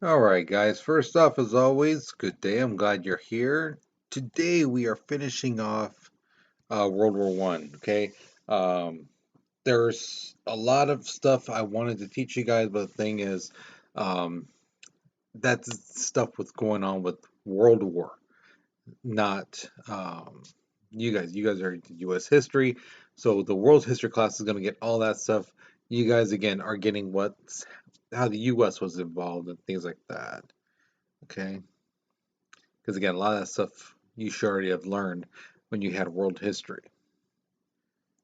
All right, guys. First off, as always, good day. I'm glad you're here. Today we are finishing off World War One. Okay, um, there's a lot of stuff I wanted to teach you guys, but the thing is, um, that's stuff what's going on with World War, not you guys. You guys are U.S. history, so the world history class is going to get all that stuff. You guys again are getting what's how the U.S. was involved and things like that. Okay. Because again, a lot of that stuff you should already have learned when you had world history.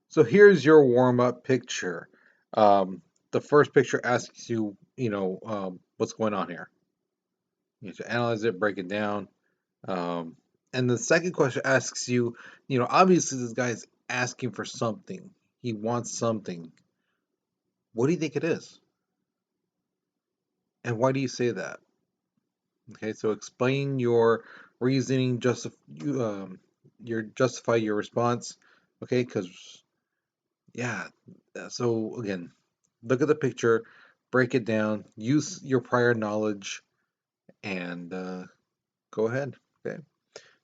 So here's your warm-up picture. Um, the first picture asks you, what's going on here. You have to analyze it, break it down. Um, and the second question asks you, obviously this guy's asking for something. He wants something. What do you think it is? And why do you say that? Okay, so explain your reasoning, justify your response. Okay, because yeah, so again, look at the picture, break it down, use your prior knowledge, and go ahead. Okay,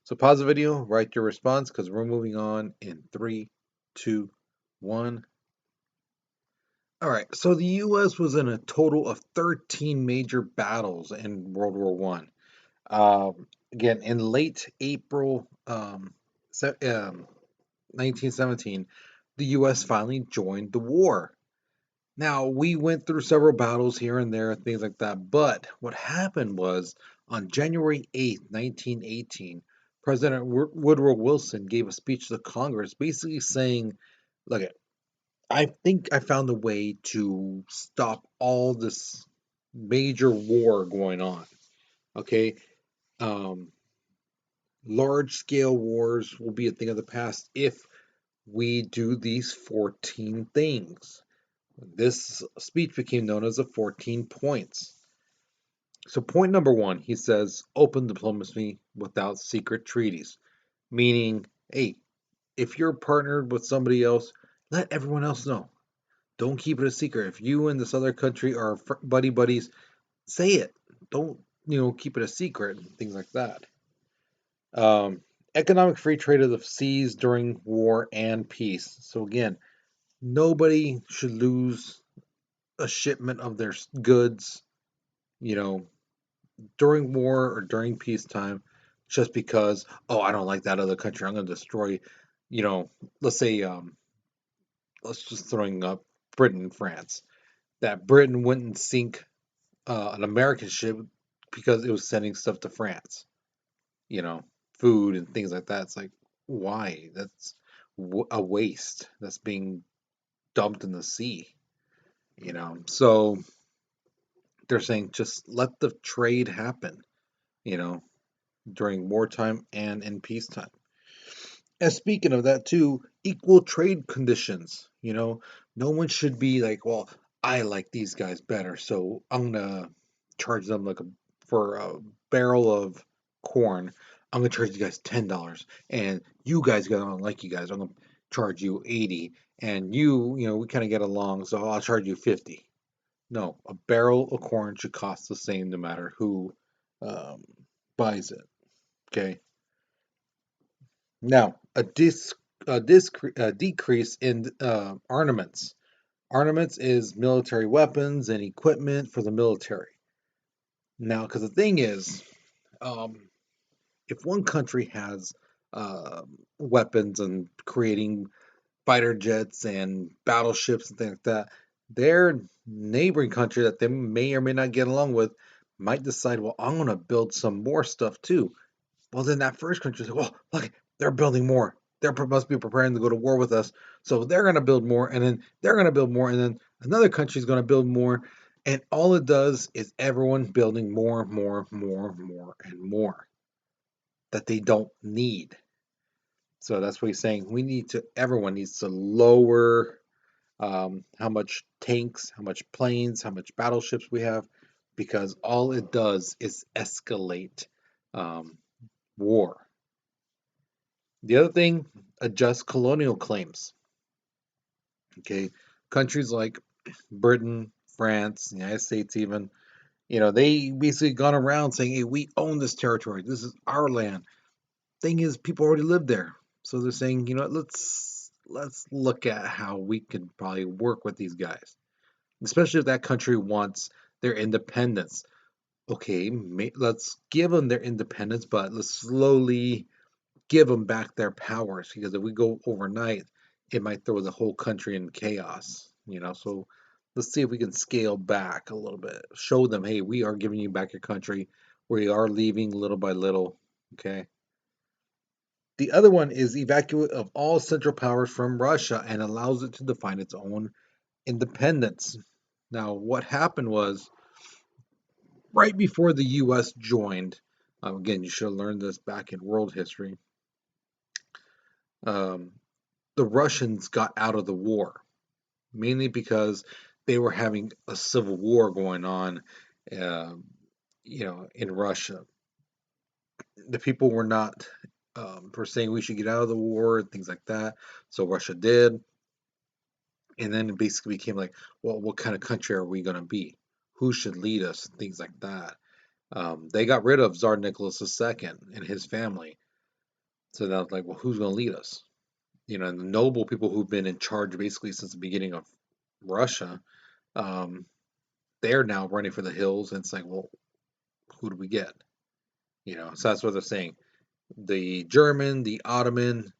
so pause the video, write your response because we're moving on in three, two, one. All right, so the U.S. was in a total of 13 major battles in World War One. Again, in late April 1917, the U.S. finally joined the war. Now, we went through several battles here and there, things like that, but what happened was on January 8th, 1918, President Woodrow Wilson gave a speech to Congress basically saying, look, I think I found a way to stop all this major war going on. Okay, um, large scale wars will be a thing of the past if we do these 14 things. This speech became known as the 14 points. So, point number one, he says open diplomacy without secret treaties, meaning, hey, if you're partnered with somebody else, let everyone else know. Don't keep it a secret. If you and this other country are buddy buddies, say it. Don't, keep it a secret and things like that. Um, economic free trade of the seas during war and peace. So again, nobody should lose a shipment of their goods, you know, during war or during peacetime, just because, oh, I don't like that other country. I'm going to destroy, you know, let's say, let's just throwing up Britain and France. That Britain wouldn't sink an American ship because it was sending stuff to France. You know, food and things like that. It's like, why? That's a waste that's being dumped in the sea, So they're saying just let the trade happen, you know, during wartime and in peacetime. And speaking of that too, equal trade conditions, no one should be like, well, I like these guys better, so I'm gonna charge them like for a barrel of corn, I'm gonna charge you guys $10, and you guys, I don't like you guys, I'm gonna charge you 80, and we kind of get along, so I'll charge you 50. No, a barrel of corn should cost the same no matter who um, buys it. Okay. Now, a decrease in armaments. Armaments is military weapons and equipment for the military. Now, because the thing is, um, if one country has weapons and creating fighter jets and battleships and things like that, their neighboring country that they may or may not get along with might decide, well, I'm going to build some more stuff too. Well, then that first country is like, well, look, they're building more. They must be preparing to go to war with us. So they're going to build more, and then they're going to build more, and then another country is going to build more. And all it does is everyone building more, more, more, more, and more that they don't need. So that's what he's saying. Everyone needs to lower how much tanks, how much planes, how much battleships we have, because all it does is escalate um, war. The other thing, adjust colonial claims. Okay, countries like Britain, France, the United States, even They basically gone around saying, "Hey, we own this territory. This is our land." Thing is, people already live there, so they're saying, let's look at how we could probably work with these guys, especially if that country wants their independence. Okay, let's give them their independence, but let's slowly give them back their powers because if we go overnight, it might throw the whole country in chaos. So let's see if we can scale back a little bit. Show them, hey, we are giving you back your country. We are leaving little by little. Okay. The other one is evacuate of all central powers from Russia and allows it to define its own independence. Now, what happened was right before the U.S. joined, again, you should have learned this back in world history. Um, the Russians got out of the war, mainly because they were having a civil war going on, uh, in Russia. The people were not, were saying we should get out of the war and things like that. So Russia did. And then it basically became like, well, what kind of country are we going to be? Who should lead us? And things like that. They got rid of Tsar Nicholas II and his family. So now, like, well, who's going to lead us? And the noble people who've been in charge basically since the beginning of Russia, um, they're now running for the hills. And it's like, well, who do we get? So that's what they're saying. The German, the Ottoman,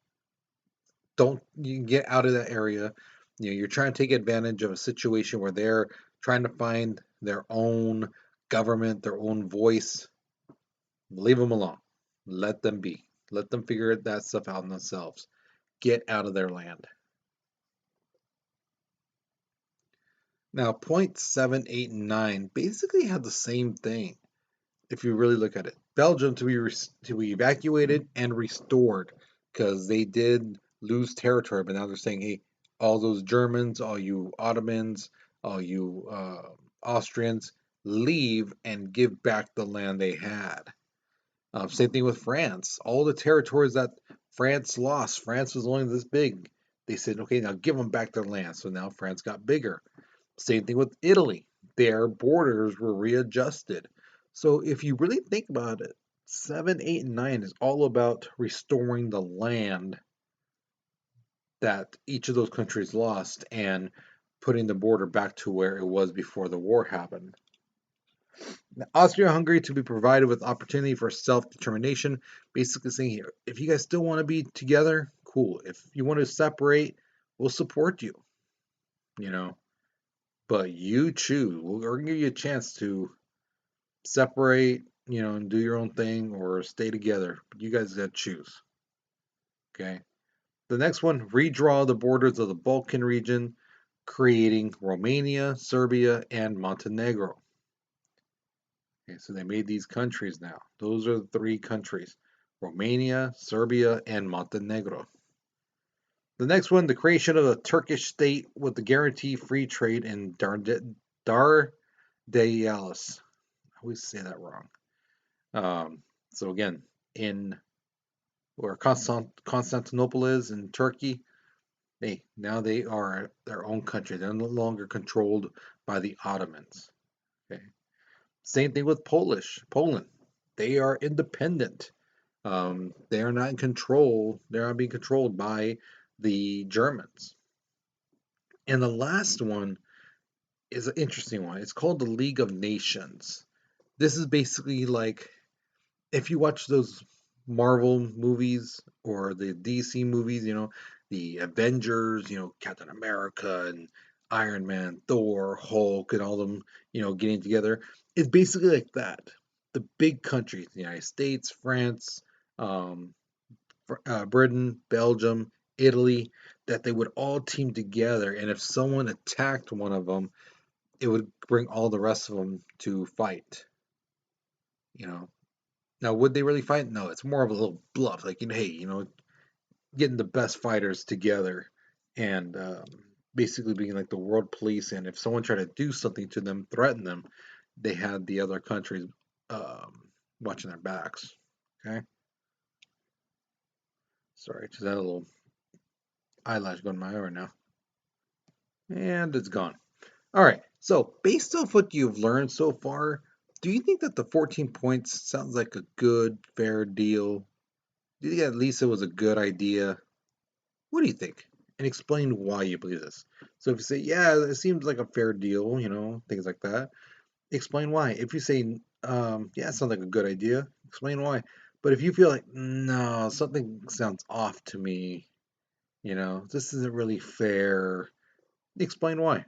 don't you get out of that area. You're trying to take advantage of a situation where they're trying to find their own government, their own voice. Leave them alone. Let them be. Let them figure that stuff out themselves. Get out of their land. Now, point 7, 8, and 9 basically have the same thing if you really look at it. Belgium to be evacuated and restored because they did lose territory, but now they're saying, hey, all those Germans, all you Ottomans, all you Austrians, leave and give back the land they had. Same thing with France. All the territories that France lost, France was only this big. They said, okay, now give them back their land. So now France got bigger. Same thing with Italy. Their borders were readjusted. So if you really think about it, 7, 8, and 9 is all about restoring the land that each of those countries lost and putting the border back to where it was before the war happened. Austria-Hungary to be provided with opportunity for self-determination, basically saying here, if you guys still want to be together, cool. If you want to separate, we'll support you, you know. But you choose. We're gonna give you a chance to separate, and do your own thing or stay together. But you guys gotta choose. Okay. The next one, redraw the borders of the Balkan region, creating Romania, Serbia, and Montenegro. Okay, so they made these countries now. Those are the three countries: Romania, Serbia, and Montenegro. The next one, the creation of a Turkish state with the guarantee free trade in Dardanelles. I always say that wrong. So again, in where Constantinople is in Turkey, now they are their own country. They're no longer controlled by the Ottomans. Okay. Same thing with Poland. They are independent. They are not in control. They're not being controlled by the Germans. And the last one is an interesting one. It's called the League of Nations. This is basically like if you watch those Marvel movies or the DC movies, the Avengers, Captain America and Iron Man, Thor, Hulk, and all them, getting together. It's basically like that. The big countries, the United States, France, um, Britain, Belgium, Italy, that they would all team together. And if someone attacked one of them, it would bring all the rest of them to fight. You know, Now, would they really fight? No, it's more of a little bluff. Like, hey, getting the best fighters together and basically being like the world police. And if someone tried to do something to them, threaten them, they had the other countries watching their backs. Okay. Sorry, just had a little eyelash going my eye right now. And it's gone. All right. So, based off what you've learned so far, Do you think that the 14 points sounds like a good, fair deal? Do you think at least it was a good idea? What do you think? And explain why you believe this. So if you say, yeah, it seems like a fair deal, things like that, explain why. If you say, yeah, it sounds like a good idea, explain why. But if you feel like, no, something sounds off to me, this isn't really fair, explain why.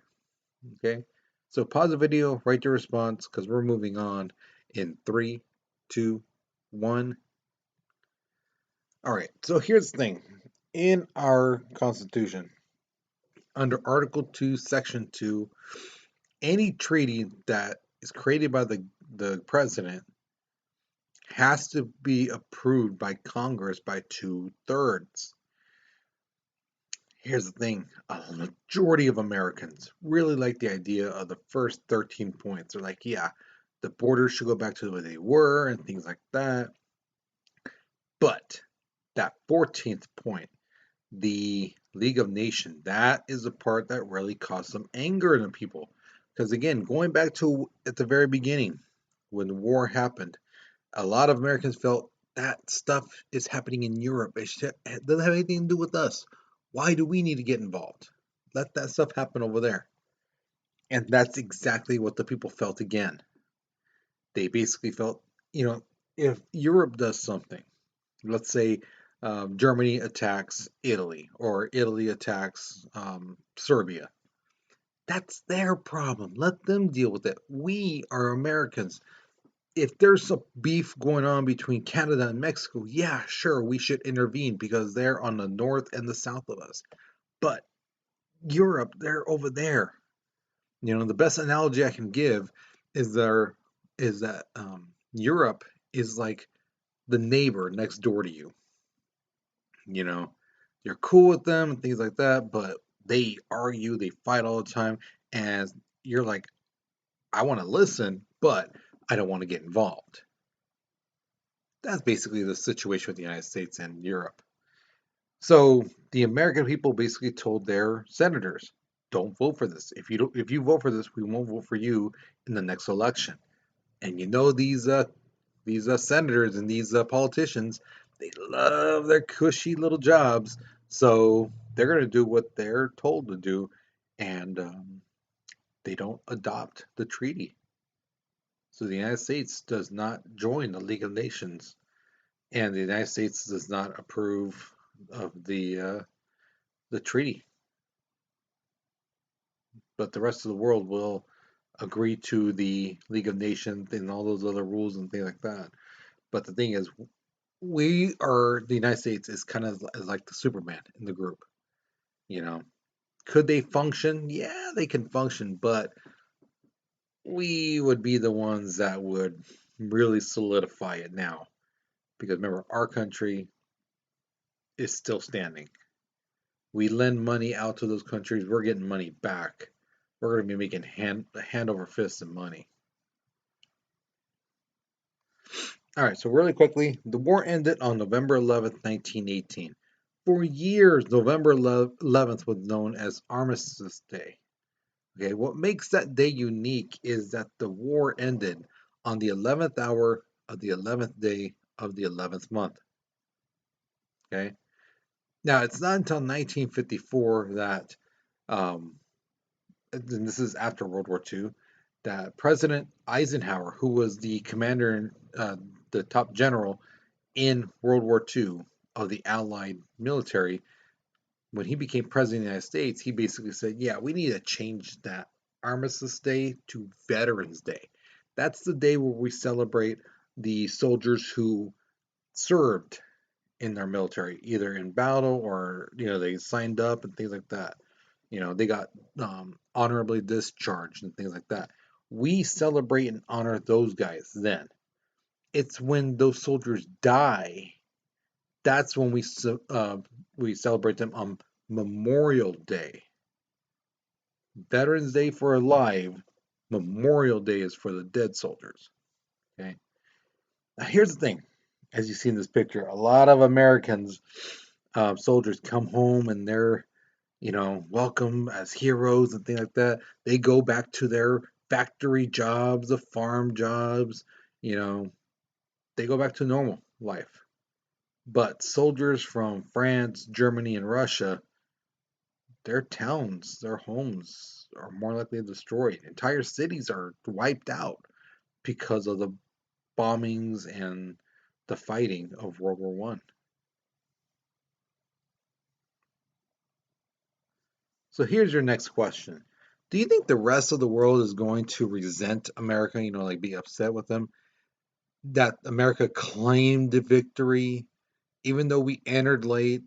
Okay? So pause the video, write your response, because we're moving on in three, two, one. All right, so here's the thing. In our Constitution, under Article 2, Section 2, any treaty that is created by the president has to be approved by Congress by 2/3. Here's the thing, a majority of Americans really like the idea of the first 13 points. They're like, yeah, the borders should go back to the way they were and things like that. But that 14th point, the League of Nations, that is the part that really caused some anger in the people. Because again, going back to at the very beginning, when the war happened, a lot of Americans felt that stuff is happening in Europe. It doesn't have anything to do with us. Why do we need to get involved? Let that stuff happen over there. And that's exactly what the people felt again. They basically felt, if Europe does something, let's say Germany attacks Italy or Italy attacks Serbia, that's their problem. Let them deal with it. We are Americans. If there's a beef going on between Canada and Mexico, yeah, sure, we should intervene because they're on the north and the south of us. But Europe, they're over there. The best analogy I can give is that Europe is like the neighbor next door to you. You know, you're cool with them and things like that, but they argue, they fight all the time, and you're like, I want to listen, but I don't want to get involved. That's basically the situation with the United States and Europe. So the American people basically told their senators, "Don't vote for this. If you vote for this, we won't vote for you in the next election." And these senators and these politicians, they love their cushy little jobs, so they're going to do what they're told to do, and they don't adopt the treaty. So the United States does not join the League of Nations, and the United States does not approve of the treaty, but the rest of the world will agree to the League of Nations and all those other rules and things like that. But the thing is, the United States is kind of like the Superman in the group. You know, could they function? Yeah, they can function, but we would be the ones that would really solidify it now. Because remember, our country is still standing. We lend money out to those countries, we're getting money back. We're going to be making hand over fist of money. All right, so really quickly, the war ended on November 11th, 1918. For years, November 11th was known as Armistice Day. Okay, what makes that day unique is that the war ended on the 11th hour of the 11th day of the 11th month. Okay, now it's not until 1954 that, and this is after World War II, that President Eisenhower, who was the commander, the top general in World War II of the Allied military, when he became president of the United States, he basically said, yeah, we need to change that Armistice Day to Veterans Day. That's the day where we celebrate the soldiers who served in their military, either in battle or, they signed up and things like that. They got honorably discharged and things like that. We celebrate and honor those guys then. It's when those soldiers die, that's when we celebrate them on Memorial Day. Veterans Day for alive, Memorial Day is for the dead soldiers. Okay. Now here's the thing, as you see in this picture, a lot of Americans, soldiers come home and they're welcome as heroes and things like that. They go back to their factory jobs, the farm jobs, they go back to normal life. But soldiers from France, Germany, and Russia, their towns, their homes are more likely destroyed. Entire cities are wiped out because of the bombings and the fighting of World War One. So here's your next question. Do you think the rest of the world is going to resent America, like be upset with them? That America claimed the victory, even though we entered late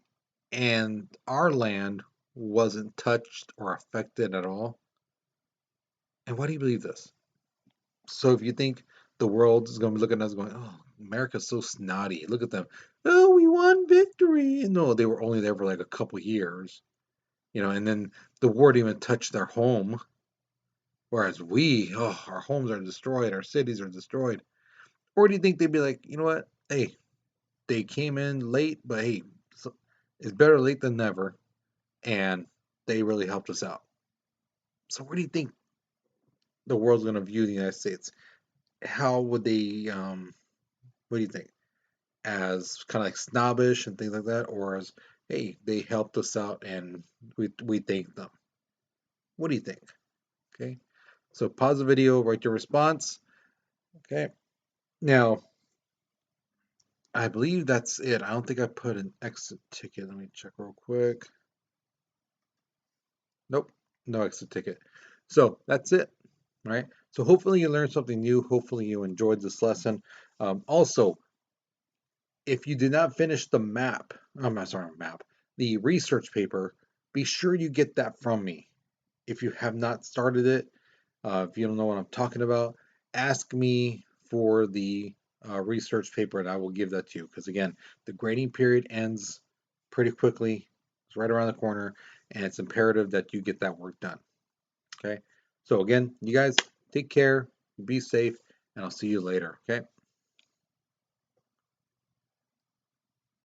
and our land wasn't touched or affected at all? And why do you believe this? So if you think the world is going to be looking at us going, oh, America's so snotty. Look at them. Oh, we won victory. And no, they were only there for like a couple years, and then the war didn't even touch their home. Whereas our homes are destroyed, our cities are destroyed. Or do you think they'd be like, you know what? Hey, they came in late, but hey, so it's better late than never, and they really helped us out. So where do you think the world's going to view the United States? How would they? What do you think? As kind of like snobbish and things like that, or as hey, they helped us out and we thank them. What do you think? Okay, so pause the video, write your response. Okay, now I believe that's it. I don't think I put an exit ticket. Let me check real quick. Nope, no exit ticket. So that's it, right? So hopefully you learned something new. Hopefully you enjoyed this lesson. Also, if you did not finish the map, I'm not sorry, map, the research paper, be sure you get that from me. If you have not started it, if you don't know what I'm talking about, ask me for the research paper and I will give that to you. Because again, the grading period ends pretty quickly. It's right around the corner, and it's imperative that you get that work done. Okay. So again, you guys take care, be safe, and I'll see you later. Okay.